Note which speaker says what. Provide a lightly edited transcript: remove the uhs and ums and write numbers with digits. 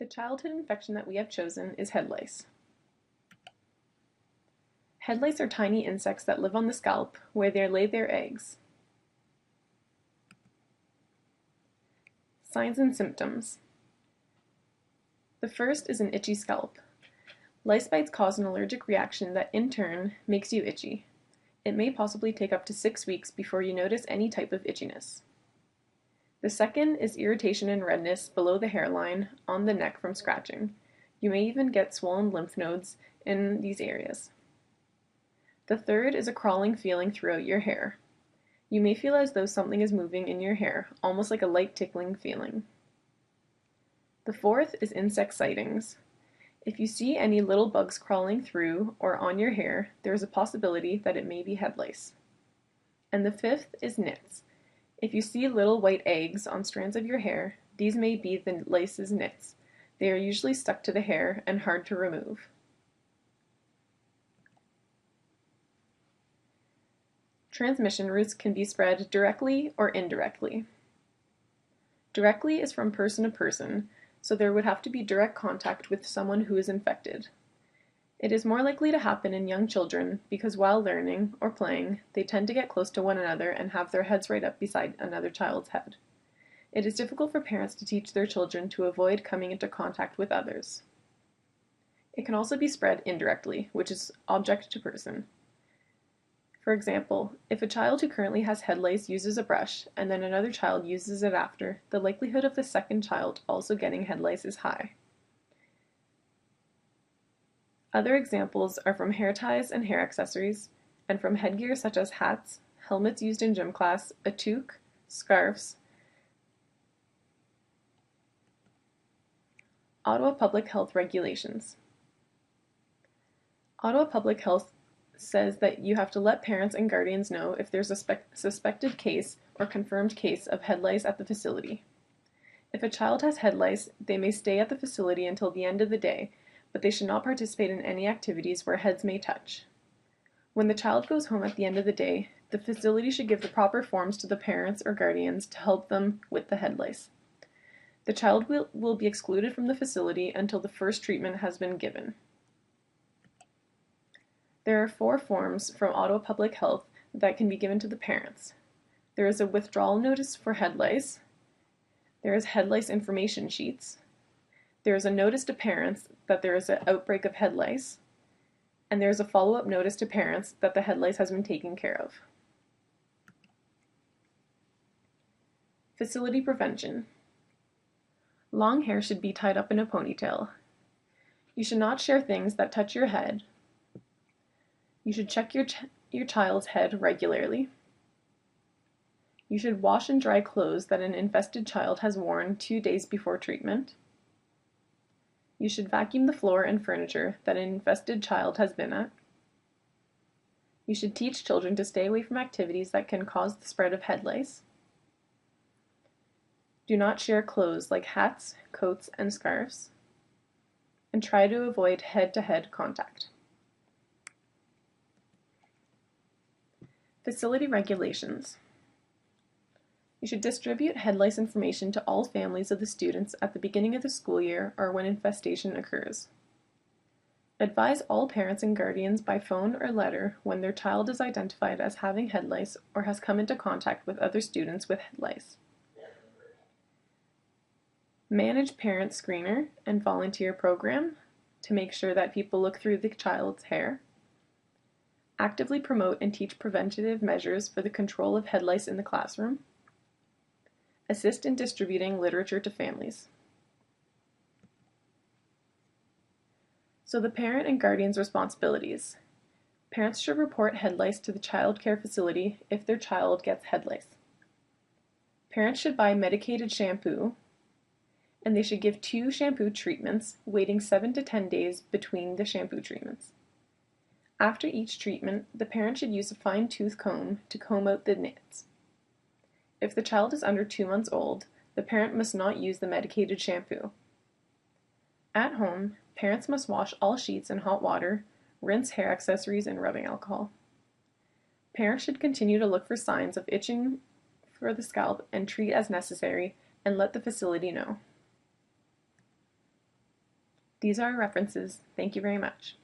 Speaker 1: The childhood infection that we have chosen is head lice. Head lice are tiny insects that live on the scalp where they lay their eggs. Signs and symptoms. The first is an itchy scalp. Lice bites cause an allergic reaction that in turn makes you itchy. It may possibly take up to 6 weeks before you notice any type of itchiness. The second is irritation and redness below the hairline on the neck from scratching. You may even get swollen lymph nodes in these areas. The third is a crawling feeling throughout your hair. You may feel as though something is moving in your hair, almost like a light tickling feeling. The fourth is insect sightings. If you see any little bugs crawling through or on your hair, there is a possibility that it may be head lice. And the fifth is nits. If you see little white eggs on strands of your hair, these may be the lice's nits. They are usually stuck to the hair and hard to remove. Transmission routes can be spread directly or indirectly. Directly is from person to person, so there would have to be direct contact with someone who is infected. It is more likely to happen in young children because while learning or playing, they tend to get close to one another and have their heads right up beside another child's head. It is difficult for parents to teach their children to avoid coming into contact with others. It can also be spread indirectly, which is object to person. For example, if a child who currently has head lice uses a brush and then another child uses it after, the likelihood of the second child also getting head lice is high. Other examples are from hair ties and hair accessories, and from headgear such as hats, helmets used in gym class, a toque, scarves. Ottawa Public Health Regulations. Ottawa Public Health says that you have to let parents and guardians know if there's a suspected case or confirmed case of head lice at the facility. If a child has head lice, they may stay at the facility until the end of the day, but they should not participate in any activities where heads may touch. When the child goes home at the end of the day, the facility should give the proper forms to the parents or guardians to help them with the head lice. The child will be excluded from the facility until the first treatment has been given. There are 4 forms from Ottawa Public Health that can be given to the parents. There is a withdrawal notice for head lice. There is head lice information sheets. There is a notice to parents that there is an outbreak of head lice. And there is a follow-up notice to parents that the head lice has been taken care of. Facility prevention. Long hair should be tied up in a ponytail. You should not share things that touch your head. You should check your child's head regularly. You should wash and dry clothes that an infested child has worn 2 days before treatment. You should vacuum the floor and furniture that an infested child has been at. You should teach children to stay away from activities that can cause the spread of head lice. Do not share clothes like hats, coats, and scarves. And try to avoid head-to-head contact. Facility regulations. You should distribute head lice information to all families of the students at the beginning of the school year or when infestation occurs. Advise all parents and guardians by phone or letter when their child is identified as having head lice or has come into contact with other students with head lice. Manage parent screener and volunteer program to make sure that people look through the child's hair. Actively promote and teach preventative measures for the control of head lice in the classroom. Assist in distributing literature to families. So the parent and guardian's responsibilities. Parents should report head lice to the child care facility if their child gets head lice. Parents should buy medicated shampoo, and they should give 2 shampoo treatments, waiting 7 to 10 days between the shampoo treatments. After each treatment, the parent should use a fine tooth comb to comb out the nits. If the child is under 2 months old, the parent must not use the medicated shampoo. At home, parents must wash all sheets in hot water, rinse hair accessories in rubbing alcohol. Parents should continue to look for signs of itching for the scalp and treat as necessary and let the facility know. These are our references. Thank you very much.